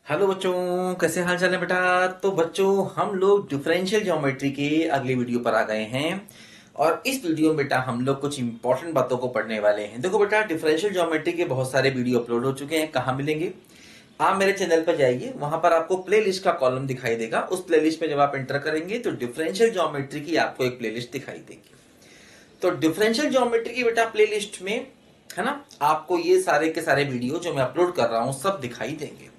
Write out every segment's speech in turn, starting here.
Hello बच्चों, कैसे हाल चाल है बेटा। तो बच्चों, हम लोग डिफरेंशियल ज्योमेट्री के अगले वीडियो पर आ गए हैं और इस वीडियो में बेटा हम लोग कुछ इंपॉर्टेंट बातों को पढ़ने वाले हैं। देखो बेटा, डिफरेंशियल ज्योमेट्री के बहुत सारे वीडियो अपलोड हो चुके हैं। कहाँ मिलेंगे? आप मेरे चैनल पर जाइए, वहां पर आपको प्लेलिस्ट का कॉलम दिखाई देगा। उस प्लेलिस्ट में जब आप एंटर करेंगे तो डिफरेंशियल ज्योमेट्री की आपको एक प्लेलिस्ट दिखाई देगी। तो डिफरेंशियल ज्योमेट्री की बेटा प्लेलिस्ट में, है ना, आपको ये सारे के सारे वीडियो जो मैं अपलोड कर रहा हूँ सब दिखाई देंगे।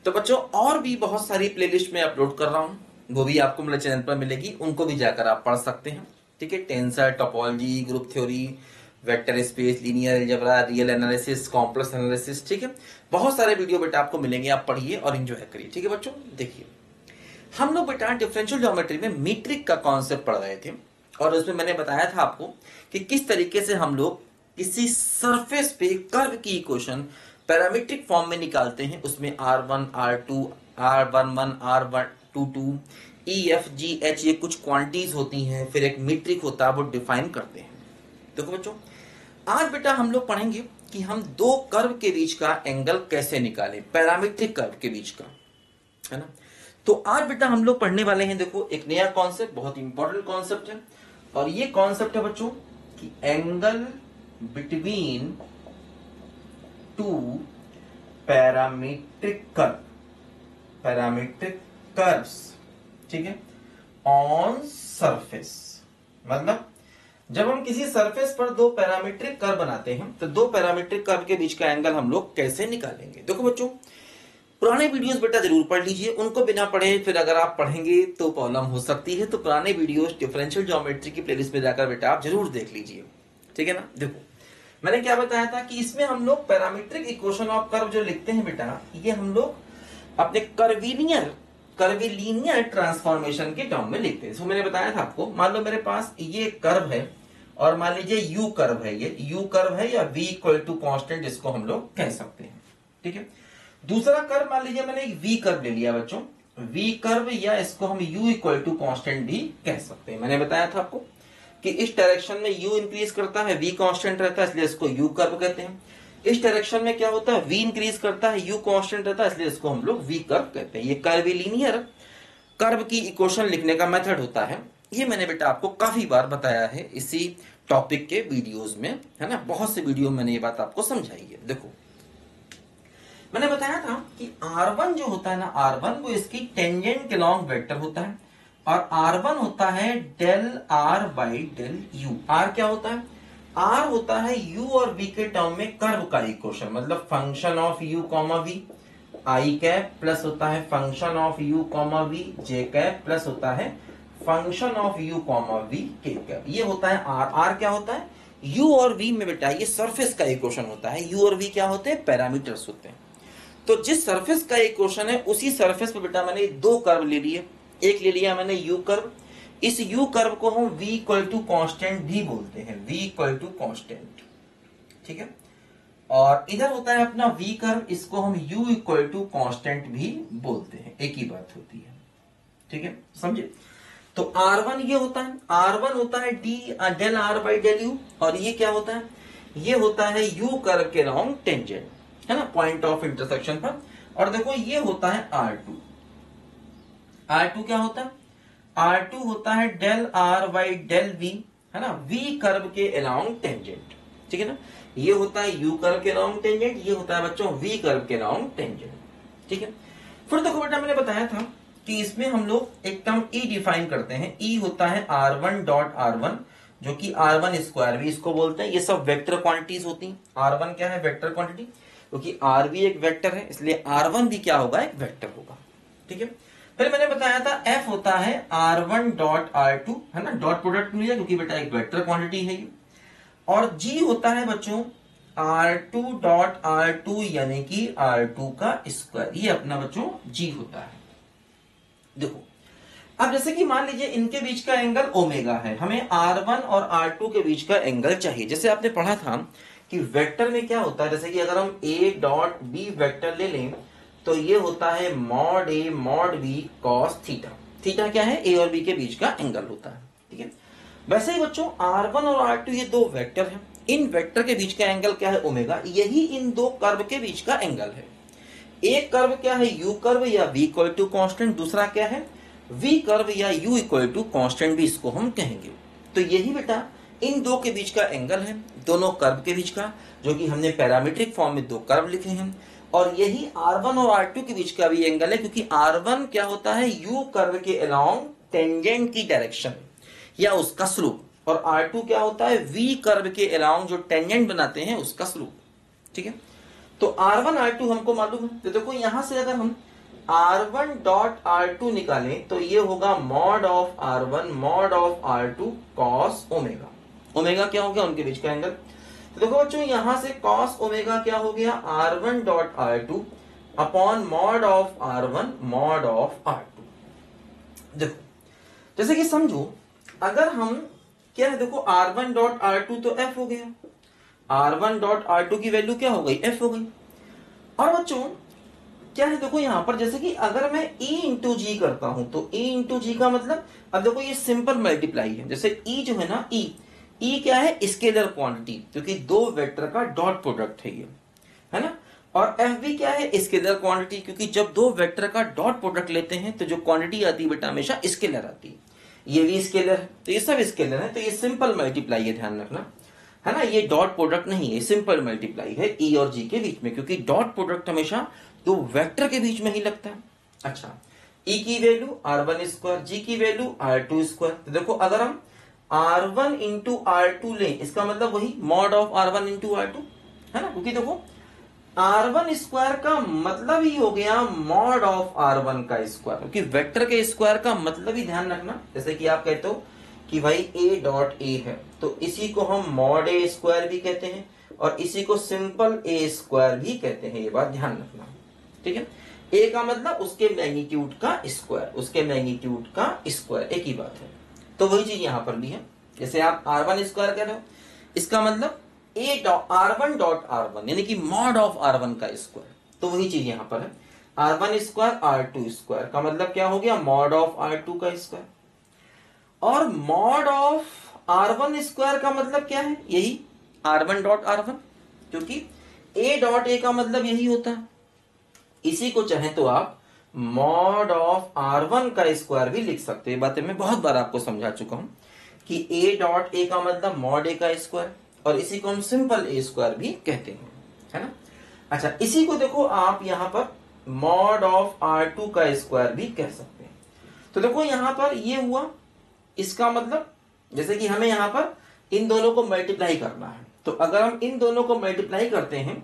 तो बच्चों, और भी बहुत सारी प्लेलिस्ट में अपलोड कर रहा हूँ, वो भी आपको मेरे चैनल पर मिलेगी। उनको भी जाकर आप पढ़ सकते हैं। ठीक है, tensor, topology, group theory, vector space, linear algebra, real analysis, complex analysis. ठीक है, बहुत सारे वीडियो बेटा आपको मिलेंगे। आप पढ़िए और एंजॉय करिए। ठीक है बच्चों, देखिए हम लोग बेटा डिफरेंशियल ज्योमेट्री में मीट्रिक का कॉन्सेप्ट पढ़ रहे थे और उसमें मैंने बताया था आपको कि किस तरीके से हम लोग किसी सरफेस पे कर्व की इक्वेशन पैरामीट्रिक फॉर्म में निकालते हैं। उसमें R1, R2, R11, R22, EFGH ये कुछ क्वांटिटीज होती हैं, फिर एक मीट्रिक होता है, वो डिफाइन करते हैं। देखो बच्चों, आज बेटा हम लोग पढ़ेंगे कि हम दो कर्व के बीच का एंगल कैसे निकालें, पैरामीट्रिक कर्व के बीच का, है ना। तो आज बेटा हम लोग पढ़ने वाले हैं, देखो एक नया कॉन्सेप्ट, बहुत इंपॉर्टेंट कॉन्सेप्ट है। और ये कॉन्सेप्ट है बच्चों कि angle between two parametric curve, parametric curves. ठीक है, ऑन सरफेस। मतलब जब हम किसी सरफेस पर दो पैरामीट्रिक कर्व बनाते हैं तो दो पैरामीट्रिक कर्व के बीच का एंगल हम लोग कैसे निकालेंगे। देखो बच्चों, पुराने वीडियोस बेटा जरूर पढ़ लीजिए। उनको बिना पढ़े फिर अगर आप पढ़ेंगे तो प्रॉब्लम हो सकती है। तो पुराने वीडियोस डिफरेंशियल ज्योमेट्री की प्लेलिस्ट में जाकर बेटा आप जरूर देख लीजिए। ठीक है ना। देखो मैंने क्या बताया था कि इसमें हम लोग पैरामीट्रिक इक्वेशन ऑफ कर्व जो लिखते हैं बेटा, ये हम लोग अपने कर्विलिनियर ट्रांसफॉर्मेशन के टर्म में लिखते हैं। तो मैंने बताया था आपको, मान लो मेरे पास ये कर्व है और मान लीजिए यू कर्व है, ये यू कर्व है या v इक्वल टू कॉन्स्टेंट जिसको हम लोग कह सकते हैं। ठीक है, दूसरा कर्व मान लीजिए मैंने एक v कर्व ले लिया बच्चों, v कर्व, या इसको हम u इक्वल टू कॉन्स्टेंट भी कह सकते हैं। मैंने बताया था आपको कि इस डायरेक्शन में u इंक्रीज करता है, v कांस्टेंट रहता है, इसलिए इसको u कर्व कहते हैं। इस डायरेक्शन में क्या होता है, v इंक्रीज करता है, u कांस्टेंट रहता है, इसलिए इसको हम लोग v कर्व कहते हैं। ये कर्विलिनियर कर्व की इक्वेशन लिखने का मेथड होता है। ये मैंने बेटा आपको काफी बार बताया है इसी टॉपिक के वीडियोस में, है ना। बहुत से वीडियो में मैंने ये बात आपको समझाई है। देखो मैंने बताया था कि R1 जो होता है ना, R1 वो इसकी टेंजेंट के लॉन्ग वेक्टर होता है और R1 होता है del R by del U। R क्या होता है? R होता है U और V के टर्म में कर्व का इक्वेशन, मतलब function of U comma V I cap plus होता है function of U comma V J cap plus होता है function of U comma V K cap. ये होता है R। R क्या होता है? U और V में बेटा ये सरफेस का इक्वेशन होता है। U और V क्या होते हैं? पैरामीटर्स होते हैं। तो जिस सरफेस का इक्वेशन है उसी सरफेस पे बेटा मैंने दो कर्व ले लिए। एक ले लिया मैंने यू कर्व, इस यू कर्व को हम v इक्वल टू कॉन्स्टेंट भी बोलते हैं, v इक्वल टू कॉन्स्टेंट। ठीक है, और इधर होता है अपना v कर्व, इसको हम u इक्वल टू कॉन्स्टेंट भी बोलते हैं, एक ही बात होती है। ठीक है, समझे। तो R1 ये होता है, R1 होता है d del R by del u, और ये क्या होता है? ये होता है u कर्व के लॉन्ग टेंजेंट, है ना, पॉइंट ऑफ इंटरसेक्शन पर। और देखो ये होता है R2। R2 क्या होता है? R2 होता है del R by del V, है ना, V कर्व के अलोंग टेंजेंट। ठीक है ना, ये होता है U कर्व के अलोंग टेंजेंट, ये होता है बच्चों V कर्व के अलोंग टेंजेंट। ठीक है, फिर देखो बेटा मैंने बताया था कि इसमें हम लोग एक टर्म E डिफाइन करते हैं। E होता है R1 डॉट R1, जो कि R1 स्क्वायर भी इसको बोलते हैं। ये सब वेक्टर क्वांटिटीज होती हैं। R1 क्या है? वेक्टर क्वांटिटी, क्योंकि R भी एक वेक्टर है इसलिए R1 भी क्या होगा? एक वेक्टर होगा। ठीक है, फिर मैंने बताया था F होता है R1 डॉट R2, है ना, डॉट प्रोडक्ट मिल जाए क्योंकि बेटा एक वेक्टर क्वांटिटी है ये। और G होता है बच्चों R2 डॉट R2 यानी कि R2 का स्क्वायर, ये अपना बच्चों G होता है। देखो अब जैसे कि मान लीजिए इनके बीच का एंगल ओमेगा है, हमें R1 और R2 के बीच का एंगल चाहिए। जैसे आपने पढ़ा था कि वेक्टर में क्या होता है, जैसे कि अगर हम A डॉट B वेक्टर ले लें तो ये होता है mod A mod B cos theta. Theta क्या है? A और B के बीच का एंगल होता है। ठीक है, वैसे ही बच्चों R1 और R2 ये दो वेक्टर हैं, इन वेक्टर के बीच का एंगल क्या है? ओमेगा। यही इन दो कर्व के बीच का एंगल है। एक कर्व क्या है, u कर्व या v इक्वल टू कॉन्स्टेंट, दूसरा क्या है v कर्व या u इक्वल टू कॉन्स्टेंट भी इसको हम कहेंगे। तो यही बेटा इन दो के बीच का एंगल है, दोनों कर्व के बीच का, जो कि हमने पैरामीट्रिक फॉर्म में दो कर्व लिखे हैं। और यही R1 और R2 के बीच का भी एंगल है, क्योंकि R1 क्या होता है, u कर्व के अलोंग टेंजेंट की डायरेक्शन या उसका स्लोप, और R2 क्या होता है, v कर्व के अलोंग जो टेंजेंट बनाते हैं उसका स्लोप। ठीक है, तो R1 R2 हमको मालूम है। तो देखो यहां से अगर हम R1 डॉट R2 निकालें तो ये होगा mod of R1 mod of R2 cos omega. Omega क्या हो गया, उनके बीच का एंगल। तो देखो बच्चों यहां से कॉस ओमेगा क्या हो गया, R1 dot R2 upon mod of R1 mod of R2। देखो जैसे कि समझो अगर हम क्या है, देखो R1 डॉट R2 तो f हो गया, R1 डॉट R2 की वैल्यू क्या हो गई, f हो गई। और बच्चों क्या है, देखो यहां पर जैसे कि अगर मैं E इंटू जी करता हूं तो E इंटू जी का मतलब, अब देखो ये सिंपल मल्टीप्लाई है। जैसे E जो है ना, E क्या है, स्केलर क्वांटिटी, क्योंकि दो वेक्टर का डॉट प्रोडक्ट है ये, है ना। और एफ भी क्या है, स्केलर क्वांटिटी, क्योंकि जब दो वेक्टर का डॉट प्रोडक्ट लेते हैं तो जो क्वांटिटी आती है बेटा हमेशा स्केलर आती है। ये भी स्केलर है, तो ये सब स्केलर है, तो ये सिंपल मल्टीप्लाई है, ध्यान रखना, है ना। ये डॉट प्रोडक्ट नहीं है, सिंपल मल्टीप्लाई है ई और जी के बीच में, क्योंकि डॉट प्रोडक्ट हमेशा दो वेक्टर के बीच में ही लगता है। अच्छा, ई की वैल्यू R1 स्क्वायर, जी की वैल्यू R2 स्क्वायर। तो देखो अगर हम R1 इंटू R2 लें, इसका मतलब वही mod of R1 into R2, है ना, क्योंकि देखो R1 स्क्वायर का मतलब ही हो गया मॉड ऑफ R1 का स्क्वायर, क्योंकि वेक्टर के स्क्वायर का मतलब ही ध्यान रखना, जैसे कि आप कहते हो कि भाई a डॉट a है, तो इसी को हम मॉड a स्क्वायर भी कहते हैं और इसी को सिंपल a स्क्वायर भी कहते हैं, ये बात ध्यान रखना। ठीक है, a का मतलब उसके मैग्नीट्यूड का स्क्वायर, उसके मैग्नीट्यूड का स्क्वायर, एक ही बात है। तो वही चीज यहां पर भी है, जैसे आप R1 स्क्वायर कह रहे हो, इसका मतलब a dot R1 dot R1 यानी कि मॉड ऑफ R1 का स्क्वायर, तो वही चीज यहां पर है। R1 स्क्वायर R2 स्क्वायर का मतलब क्या हो गया, मॉड ऑफ R2 का स्क्वायर। और मॉड ऑफ R1 स्क्वायर का मतलब क्या है, यही R1 डॉट R1, क्योंकि a डॉट a का मतलब यही होता है। इसी को चाहे तो आप मॉड ऑफ R1 का स्क्वायर भी लिख सकते हैं। बातें मैं बहुत बार आपको समझा चुका हूं कि a डॉट a का मतलब मॉड a का स्क्वायर, और इसी को हम सिंपल a स्क्वायर भी कहते हैं, है ना। अच्छा, इसी को देखो आप यहां पर मॉड ऑफ R2 का स्क्वायर भी कह सकते हैं। तो देखो यहां पर ये हुआ, इसका मतलब जैसे कि हमें यहां पर इन दोनों को मल्टीप्लाई करना है, तो अगर हम इन दोनों को मल्टीप्लाई करते हैं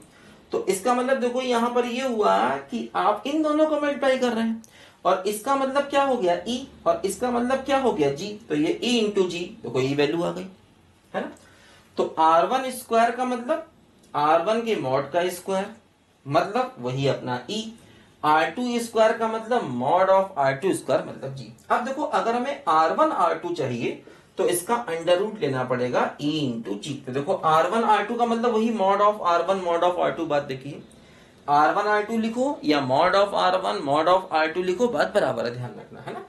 तो इसका मतलब देखो यहां पर ये हुआ कि आप इन दोनों को मल्टीप्लाई कर रहे हैं, और इसका मतलब क्या हो गया E, और इसका मतलब क्या हो गया G, तो ये E इंटू जी, देखो ये वैल्यू आ गई, है ना। तो R1 स्क्वायर का मतलब R1 के मॉड का स्क्वायर, मतलब वही अपना E। R2 स्क्वायर का मतलब मॉड ऑफ R2 स्क्वायर मतलब G। अब देखो अगर हमें R1 R2 चाहिए तो इसका अंडर रूट लेना पड़ेगा E इंटू जी। तो देखो R1 R2 का मतलब वही mod of R1 mod of R2, बात देखिए R1 R2 लिखो या mod of R1 mod of R2 लिखो, बात बराबर है, ध्यान रखना, है ना।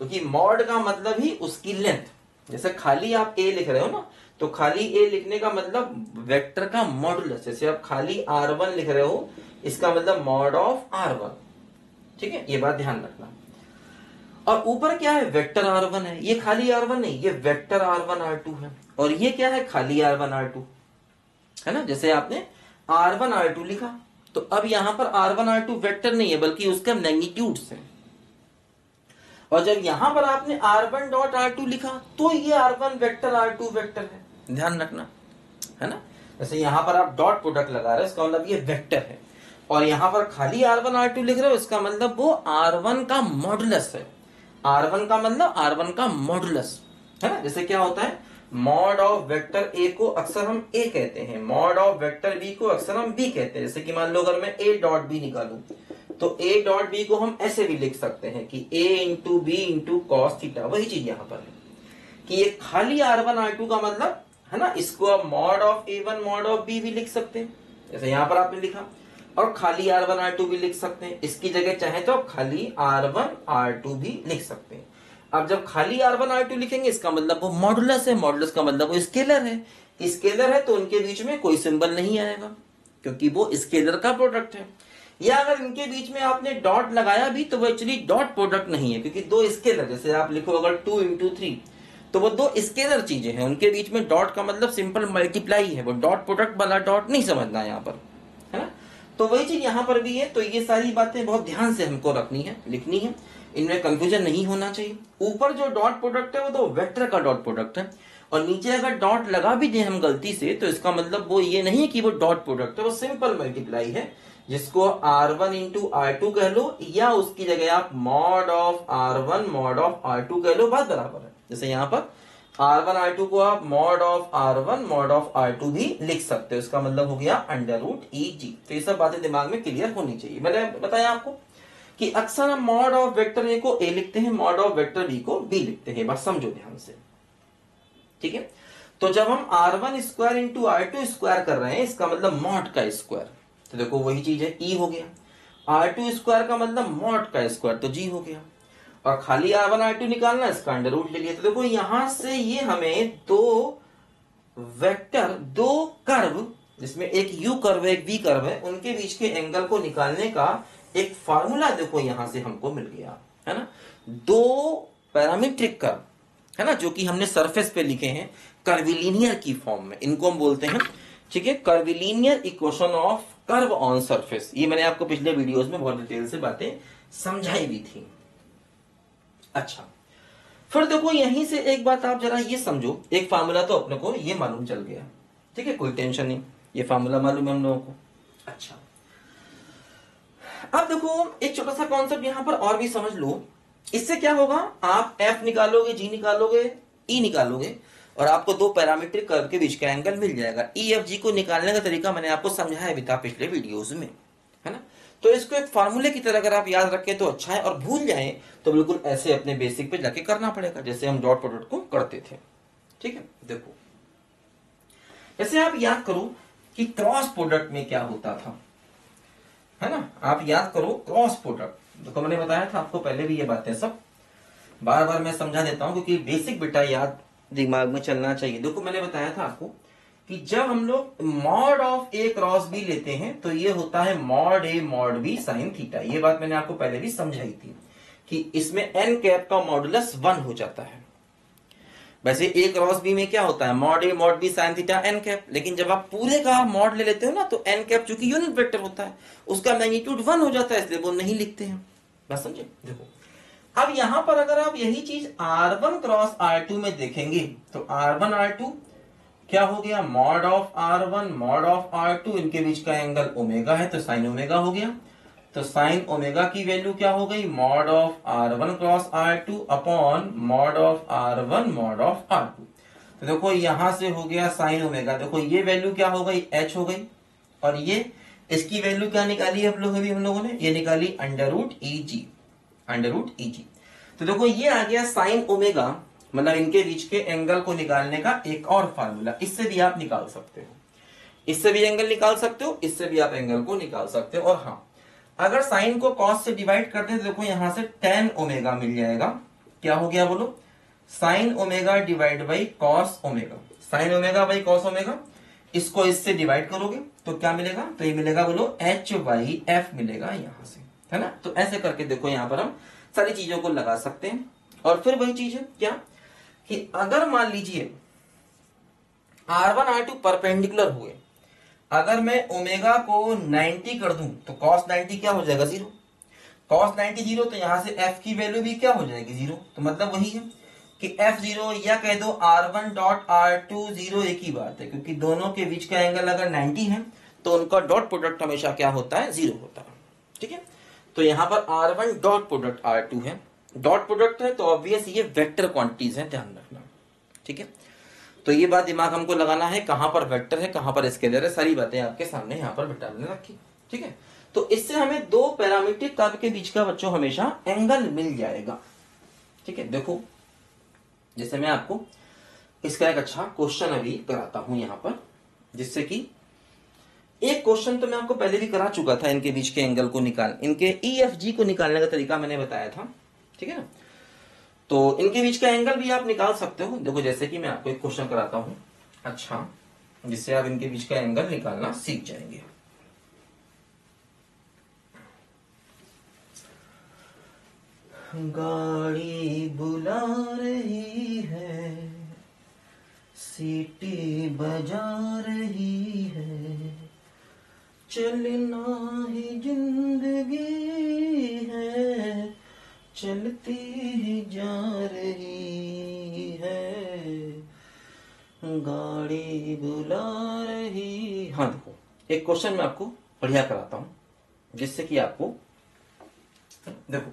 क्योंकि मॉड का मतलब ही उसकी लेंथ, जैसे खाली आप a लिख रहे हो ना, तो खाली a लिखने का मतलब वेक्टर का मॉडुलस, जैसे आप खाली R1 लिख रहे हो, इसका मतलब मॉड ऑफ R1। ठीक है, ये बात ध्यान रखना। और ऊपर क्या है, वेक्टर R1 है, ये खाली R1 नहीं, ये वेक्टर R1 R2 है, और ये क्या है, खाली R1 R2, है ना। जैसे आपने R1 R2 लिखा, तो अब यहां पर R1 R2 वेक्टर नहीं है बल्कि उसका मैग्नीट्यूड्स है, और जब यहां पर आपने R1 डॉट R2 लिखा तो ये R1 वेक्टर R2 वेक्टर है, ध्यान रखना, है ना। जैसे यहां पर आप डॉट प्रोडक्ट लगा रहे हो, इसका मतलब ये वेक्टर है, और यहां पर खाली R1 R2 लिख रहे हो, इसका मतलब वो R1 का मॉडुलस है। R1 का मतलब R1 का मॉडुलस, है ना। जैसे क्या होता है, मॉड ऑफ वेक्टर A को अक्सर हम A कहते हैं, मॉड ऑफ वेक्टर B को अक्सर हम B कहते हैं। जैसे कि मान लो अगर मैं A डॉट B निकालूं तो A डॉट B को हम ऐसे भी लिख सकते हैं कि A into B into cos theta, वही चीज यहां पर है कि ये खाली R1 R2 का मतलब, है ना, इसको आप mod of A1 mod of B भी लिख सकते हैं, जैसे यहां पर आपने लिखा, और खाली R1 R2 भी लिख सकते हैं। इसकी जगह चाहे तो आप खाली R1 R2 भी लिख सकते हैं। अब जब खाली R1 R2 लिखेंगे इसका मतलब वो मॉडुलस है, मॉडुलस का मतलब वो स्केलर है, स्केलर है तो उनके बीच में कोई सिंबल नहीं आएगा क्योंकि वो स्केलर का प्रोडक्ट है। या अगर इनके बीच में आपने डॉट लगाया भी तो वो एक्चुअली डॉट प्रोडक्ट नहीं है, क्योंकि दो स्केलर, जैसे आप लिखो अगर 2 इंटू 3, तो वो दो स्केलर चीजें हैं, उनके बीच में डॉट का मतलब सिंपल मल्टीप्लाई है, वो डॉट प्रोडक्ट वाला डॉट नहीं समझना है यहाँ पर, है ना। तो वही चीज यहाँ पर भी है। तो ये सारी बातें बहुत ध्यान से हमको रखनी है, लिखनी है, इनमें कंफ्यूजन नहीं होना चाहिए। ऊपर जो डॉट प्रोडक्ट है वो तो वेक्टर का डॉट प्रोडक्ट है, और नीचे अगर डॉट लगा भी दें हम गलती से, तो इसका मतलब वो ये नहीं कि वो डॉट प्रोडक्ट है, वो सिंपल मल्टीप्लाई है, जिसको R1 इंटू R2 कह लो, या उसकी जगह आप mod of R1 mod of R2 कह लो, बात बराबर है। जैसे यहाँ पर R1 R2 को आप mod of R1 mod of R2 भी लिख सकते हो, इसका मतलब हो गया अंडर रूट EG। तो ये सब बातें दिमाग में क्लियर होनी चाहिए। मैंने बताया आपको कि अक्सर हम मॉड ऑफ वेक्टर ए को ए लिखते हैं, मॉड ऑफ वेक्टर बी को बी लिखते हैं, बस समझो ध्यान से, ठीक है। तो जब हम R1 square into R2 square कर रहे हैं, इसका मतलब मॉड का स्क्वायर, तो देखो वही चीज है, E हो गया। R2 स्क्वायर का मतलब मॉड का स्क्वायर, तो G हो गया। और खाली R1 R2 निकालना, इसका अंडर रूट ले लिया। तो देखो यहां से ये हमें दो वेक्टर, दो कर्व, जिसमें एक U कर्व है एक V कर्व है, उनके बीच के एंगल को निकालने का एक फार्मूला देखो यहां से हमको मिल गया, है ना। दो पैरामीट्रिक कर्व, है ना, जो कि हमने सरफेस पे लिखे हैं कर्विलीनियर की फॉर्म में, इनको हम बोलते हैं, ठीक है, कर्विलीनियर equation of curve on surface. ये मैंने आपको पिछले वीडियोस में बहुत डिटेल से बातें समझाई भी थी। अच्छा, फिर देखो यहीं से एक बात आप जरा ये समझो, एक फार्मूला तो अपने को ये मालूम चल गया, ठीक है, कोई टेंशन नहीं, ये फार्मूला मालूम है हम लोगों को। अच्छा, अब देखो एक छोटा सा कॉन्सेप्ट यहां पर और भी समझ लो। इससे क्या होगा, आप F निकालोगे, G निकालोगे, E निकालोगे, और आपको दो पैरामीट्रिक कर्व के बीच का एंगल मिल जाएगा। EFG को निकालने का तरीका मैंने आपको समझाया भी था पिछले वीडियोस में, है ना। तो इसको एक फार्मूले की तरह अगर आप याद रखें तो अच्छा है, और भूल जाएं तो बिल्कुल ऐसे अपने बेसिक पे जाके करना पड़ेगा, जैसे हम डॉट प्रोडक्ट को करते थे, ठीक है। देखो जैसे आप याद करो कि क्रॉस प्रोडक्ट में क्या होता था, है ना, आप याद करो क्रॉस प्रोडक्ट, देखो मैंने बताया था आपको पहले भी, ये बातें सब बार बार मैं समझा देता हूं, क्योंकि बेसिक बेटा याद दिमाग में चलना चाहिए। देखो मैंने बताया था आपको कि जब हम लोग mod of A cross B लेते हैं, तो ये होता है mod A mod B sine theta. ये बात मैंने आपको पहले भी समझाई थी कि इसमें एन कैप का मॉडुलस 1 हो जाता है। वैसे ए क्रॉस बी में क्या होता है, mod A mod B sine theta N cap, लेकिन जब आप पूरे का मॉड ले लेते हो ना, तो एन कैप चूंकि यूनिट वेक्टर होता है, उसका मैग्नीट्यूड 1 हो जाता है, इसलिए वो नहीं लिखते हैं, बस समझे। देखो अब यहां पर अगर आप यही चीज R1 क्रॉस R2 में देखेंगे, तो R1 R2 क्या हो गया, mod of R1 mod of R2, इनके बीच का एंगल ओमेगा है, तो साइन ओमेगा हो गया। तो साइन ओमेगा की वैल्यू क्या हो गई, mod of R1 cross R2 upon mod of R1 mod of R2। तो देखो यहां से हो गया साइन ओमेगा, देखो ये वैल्यू क्या हो गई, h हो गई, और ये इसकी वैल्यू क्या निकाली हम लोगों ने, ये निकाली under root EG, under root EG। तो देखो ये आ गया साइन ओमेगा, मतलब इनके बीच के एंगल को निकालने का एक और फार्मूला। इससे भी आप निकाल सकते हो, इससे भी एंगल निकाल सकते हो, इससे भी आप एंगल को निकाल सकते हो। और हाँ, अगर साइन को कॉस से डिवाइड करते हैं तो देखो यहां से टेन ओमेगा मिल जाएगा। क्या हो गया बोलो, sine omega divide by cos omega, sine omega by cos omega, इसको इससे डिवाइड करोगे तो क्या मिलेगा, तो ये मिलेगा बोलो H/F मिलेगा यहां से, है ना। तो ऐसे करके देखो यहां पर हम सारी चीजों को लगा सकते हैं। और फिर वही चीज है क्या, कि अगर मान लीजिए R1 R2 परपेंडिकुलर हुए, अगर मैं ओमेगा को 90 कर दूं तो cos 90 क्या हो जाएगा, 0। cos 90 0, तो यहां से f की वैल्यू भी क्या हो जाएगी, 0। तो मतलब वही है कि f 0, या कह दो R1 डॉट R2 0, एक ही बात है, क्योंकि दोनों के बीच का एंगल अगर 90 है तो उनका डॉट प्रोडक्ट हमेशा क्या होता है, 0 होता है, ठीक है। तो यहां पर R1 डॉट प्रोडक्ट R2 है, डॉट प्रोडक्ट है, तो ऑब्वियस ये वेक्टर क्वांटिटीज है, ध्यान रखना, ठीक है। तो ये बात दिमाग हमको लगाना है, कहां पर वेक्टर है कहां पर स्केलर है, सारी बातें आपके सामने यहां पर बेटा ने रखी, ठीक है। तो इससे हमें दो पैरामीट्रिक कर्व के बीच का बच्चों हमेशा एंगल मिल जाएगा, ठीक है। देखो जैसे मैं आपको इसका एक अच्छा क्वेश्चन अभी कराता हूं यहां पर, जिससे कि एक क्वेश्चन तो मैं आपको पहले भी करा चुका था, इनके बीच के एंगल को इनके EFG को निकालने का तरीका मैंने बताया था, ठीक है ना। तो इनके बीच का एंगल भी आप निकाल सकते हो। देखो जैसे कि मैं आपको एक क्वेश्चन कराता हूं, अच्छा, जिससे आप इनके बीच का एंगल निकालना सीख जाएंगे। गाड़ी बुला रही है, सीटी बजा रही है, चलना ही जिंदगी है, चलती ही जा रही है, गाड़ी बुला रही। हाँ देखो, एक क्वेश्चन मैं आपको बढ़िया कराता हूं, जिससे कि आपको देखो,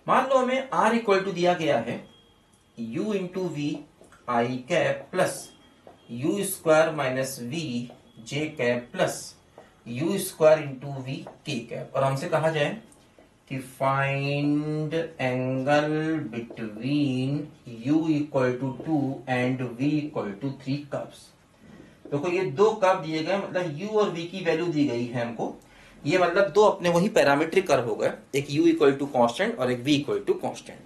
मान लो हमें R इक्वल टू दिया गया है U into V I cap plus U square minus V J cap plus U square into V K cap, और हमसे कहा जाए कि find angle between U equal to 2 and V equal to 3 curves. देखो ये दो कर्व दिए गए, मतलब U और V की वैल्यू दी गई है हमको, ये मतलब दो अपने वही पैरामीट्रिक कर्व हो गए, एक U इक्वल टू कॉन्स्टेंट और एक V इक्वल टू कॉन्स्टेंट।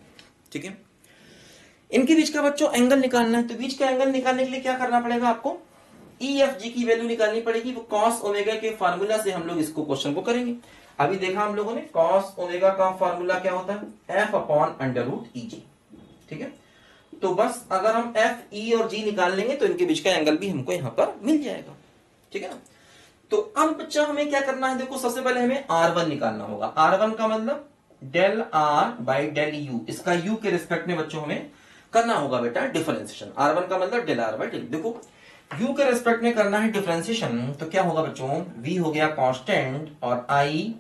ठीक है, इनके बीच का बच्चों एंगल निकालना है, तो बीच का एंगल निकालने के लिए क्या करना पड़ेगा आपको, EFG की वैल्यू निकालनी पड़ेगी। वो कॉस ओमेगा के फार्मूला से हम लोग इसको क्वेश्चन को करेंगे। अभी देखा हम लोगों ने कॉस ओमेगा का फार्मूला क्या होता है, F upon under root EG। ठीक है, तो बस अगर हम F, E और G निकाल लेंगे तो इनके बीच का एंगल भी हमको यहां पर मिल जाएगा। ठीक है ना, तो अब बच्चा हमें क्या करना है, देखो सबसे पहले हमें R1 निकालना होगा। R1 का मतलब del R by del U, इसका U के रिस्पेक्ट में बच्चों हमें करना होगा बेटा डिफरेंशिएशन। R1 का मतलब डेल R बाई डेल, देखो U के रिस्पेक्ट में करना है डिफरेंशिएशन, तो क्या होगा बच्चों, V हो गया कांस्टेंट और I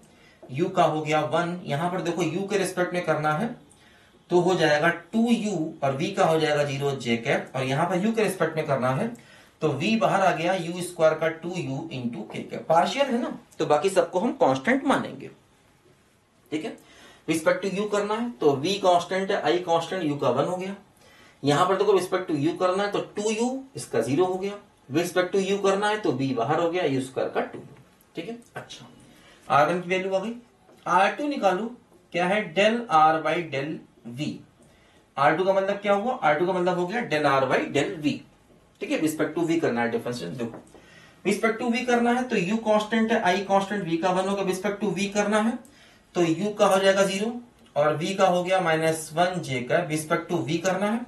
U का हो गया 1। यहां पर देखो U के रिस्पेक्ट में करना है तो हो जाएगा 2U और V का हो जाएगा 0 जे कैप, और यहां पर U के रिस्पेक्ट में करना है तो V बाहर आ गया U स्क्वायर का 2U इंटू के कैप, पार्शियल है ना, तो बाकी सबको हम कांस्टेंट मानेंगे। ठीक है, रिस्पेक्ट टू U करना है तो V कांस्टेंट है, I कांस्टेंट, U का 1 हो गया। यहां पर देखो रिस्पेक्ट टू U करना है तो 2U, इसका 0 हो गया। रिस्पेक्ट टू U करना है तो V बाहर हो गया, U स्क्वायर का 2U। ठीक है, अच्छा R1 की वैल्यू आ गई। R2 निकालो, क्या है, del R by del V। R2 का मतलब क्या हुआ, R2 का मतलब हो गया del R by del V। ठीक है, रिस्पेक्ट टू V करना है डिफरेंशिएशन। देखो रिस्पेक्ट टू V करना है तो U कांस्टेंट है, I कांस्टेंट, V का 1 होगा। रिस्पेक्ट टू V करना है तो U का हो जाएगा 0 और V का हो गया -1 जे का। रिस्पेक्ट टू V करना है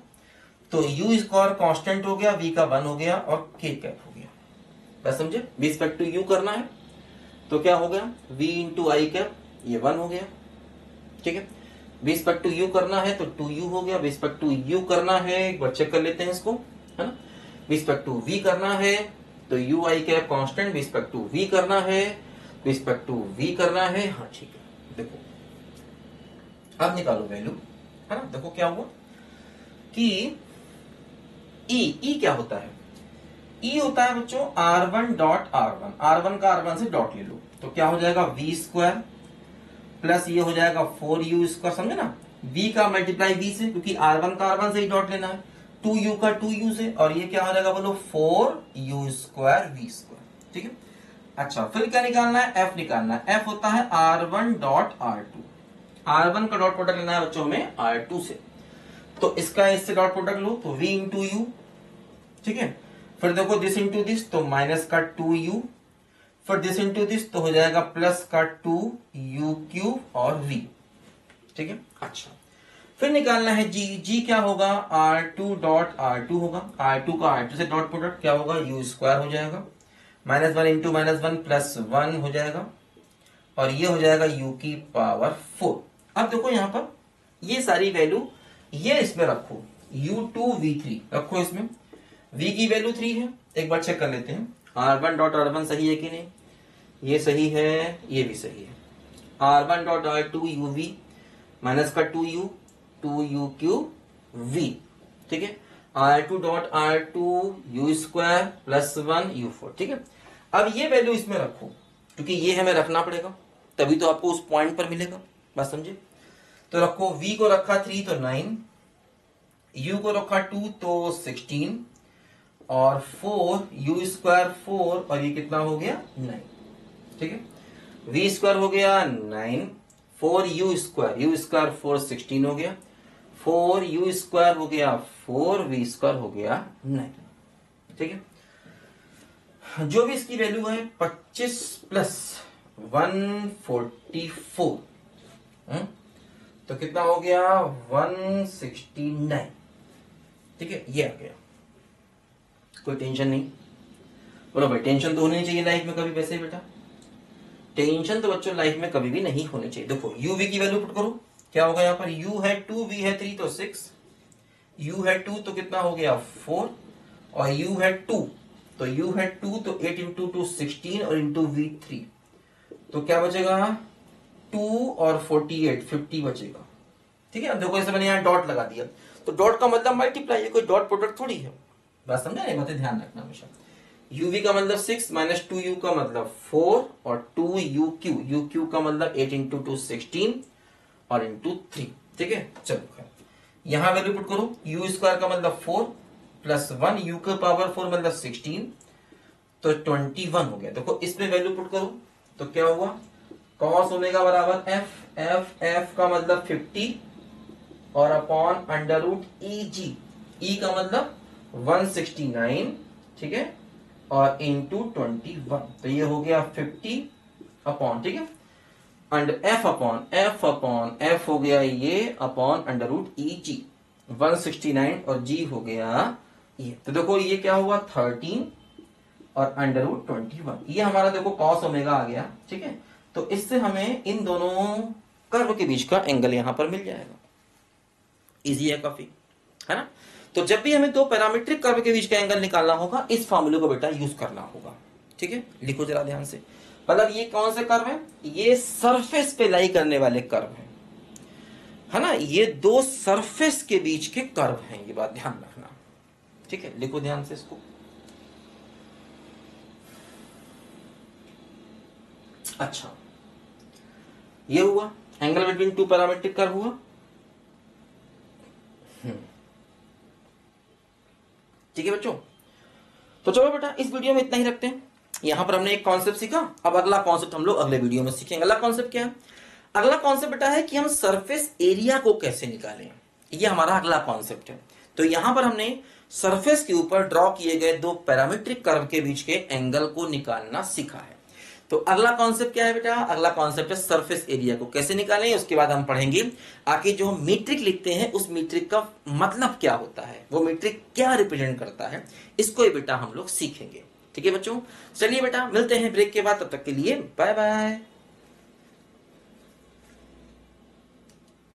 तो U स्क्वायर कांस्टेंट हो गया, V का 1 हो गया और K कैप हो गया। बस समझे, रिस्पेक्ट टू U करना है तो क्या हो गया, V इंटू आई कैप, ये 1 हो गया। ठीक है, रिस्पेक्ट टू U करना है तो 2U हो गया। रिस्पेक्ट टू U करना है, एक बार चेक कर लेते हैं इसको, है ना। रिस्पेक्ट टू V करना है तो U I cap constant, respect to V करना है, रिस्पेक्ट टू V करना है। हाँ ठीक है, देखो अब निकालो वैल्यू, है ना। देखो क्या हुआ कि E क्या होता है, E होता है बच्चों R1 डॉट R1, R1 का R1 से डॉट ले लो तो क्या हो जाएगा V स्क्वायर प्लस ये हो जाएगा 4U स्क्वायर, समझे ना, V का मल्टीप्लाई V से, क्योंकि R1 का R1 से ही डॉट लेना है, 2U का 2U से, और ये क्या हो जाएगा बोलो 4U स्क्वायर V स्क्वायर। ठीक है, अच्छा फिर क्या निकालना है, F निकालना है। F होता है R1 डॉट R2, R1 का डॉट प्रोडक्ट लेना है बच्चों हमें R2 से, तो इसका इससे डॉट प्रोडक्ट लो तो V इंटू U। ठीक है, फिर देखो दिस इंटू दिस तो माइनस का 2U, फिर दिस इंटू दिस तो हो जाएगा प्लस का 2U क्यूब और V। ठीक है, अच्छा फिर निकालना है G क्या होगा, R2 डॉट R2 होगा, R2 का R2 से डॉट प्रोडक्ट क्या होगा, U स्क्वायर हो जाएगा, -1 इंटू -1 प्लस 1 हो जाएगा, और ये हो जाएगा U की पावर 4। अब देखो यहां पर ये सारी वैल्यू ये इसमें रखो, U2 V3 रखो, इसमें V की वैल्यू 3 है, एक बार चेक कर लेते हैं R1 डॉट R1 सही है कि नहीं, ये सही है, ये भी सही है। R1 dot R2 UV minus का 2U, 2U क्यूब V। ठीक है, R2 dot R2 U square plus 1 U4। ठीक है, अब ये वैल्यू इसमें रखो, क्योंकि ये हमें रखना पड़ेगा तभी तो आपको उस पॉइंट पर मिलेगा। बात समझे, तो रखो V को रखा 3 तो 9, U को रखा 2 तो 16, और 4U स्क्वायर 4, और ये कितना हो गया 9। ठीक है, V स्क्वायर हो गया 9, 4U स्क्वायर 4 16 हो गया, 4U स्क्वायर हो गया 4, V स्क्वायर हो गया 9। ठीक है, जो भी इसकी वैल्यू है 25 प्लस 144, तो कितना हो गया 169। ठीक है, ये आ गया, कोई टेंशन नहीं। बोलो भाई टेंशन तो होनी नहीं चाहिए लाइफ में कभी, वैसे बेटा टेंशन तो बच्चों लाइफ में कभी भी नहीं होनी चाहिए। देखो u v की वैल्यू पुट करो, क्या होगा यहाँ पर, u है 2 v है 3 तो 6, u है 2 तो कितना हो गया 4, और u है 2 तो u है 2 तो 8 इंटू 2 16 और इंटू v 3, तो क्या बचेगा 2 और 48 50 बचेगा। ठीक है, अब देखो इसे मैंने यहाँ डॉट लगा दिया, तो डॉट का मतलब मल्टीप्लाई है, कोई डॉट प्रोडक्ट थोड़ी है। बात समझा नहीं, बातें ध्यान रखना हमेशा। uv का मतलब 6 माइनस 2u का मतलब 4 और 2uq, uq का मतलब 8 इंटू 2 16 और इंटू 3। ठीक है, चलो खैर यहां वैल्यू पुट करो, u स्क्वायर का मतलब 4 प्लस 1 u का पावर 4 मतलब 16 तो 21 हो गया। देखो इसमें वैल्यू पुट करो तो क्या हुआ, cos ओमेगा बराबर f का मतलब 50 और अपॉन अंडर रूट e का मतलब 169, ठीक है, और इंटू 21, तो ये हो गया 50 अपॉन, ठीक है, अंड f अपॉन f हो गया ये अपॉन अंडर रूट e 169 और g हो गया ये। तो देखो ये क्या हुआ 13 और अंडर रूट 21, ये हमारा देखो cos ओमेगा आ गया। ठीक है, तो इससे हमें इन दोनों कर्व के बीच का एंगल यहां पर मिल जाएगा। इजी है काफी, है ना। तो जब भी हमें दो पैरामीट्रिक कर्व के बीच का एंगल निकालना होगा इस फॉर्मूले को बेटा यूज करना होगा। ठीक है, लिखो जरा ध्यान से। मतलब ये कौन से कर्व है, ये सरफेस पे लाई करने वाले कर्व है ना, ये दो सरफेस के बीच के कर्व हैं, ये बात ध्यान रखना। ठीक है, लिखो ध्यान से इसको। अच्छा, ये हुआ angle between two parametric curve हुआ। ठीक है बच्चों, तो चलो बेटा इस वीडियो में इतना ही रखते हैं। यहां पर हमने एक कॉन्सेप्ट सीखा, अब अगला कॉन्सेप्ट हम लोग अगले वीडियो में सीखेंगे। अगला कॉन्सेप्ट क्या है, अगला कॉन्सेप्ट बेटा है कि हम सरफेस एरिया को कैसे निकालें, ये हमारा अगला कॉन्सेप्ट है। तो यहां पर हमने सरफेस के ऊपर ड्रॉ किए गए दो पैरामीट्रिक कर्व के बीच के एंगल को निकालना सीखा है। तो अगला कॉन्सेप्ट क्या है बेटा, अगला कॉन्सेप्ट है सरफेस एरिया को कैसे निकालें। उसके बाद हम पढ़ेंगे आगे जो हम मीट्रिक लिखते हैं उस मीट्रिक का मतलब क्या होता है, वो मीट्रिक क्या रिप्रेजेंट करता है, इसको बेटा हम लोग सीखेंगे। ठीक है बच्चों, चलिए बेटा मिलते हैं ब्रेक के बाद, तब तक के लिए बाय बाय।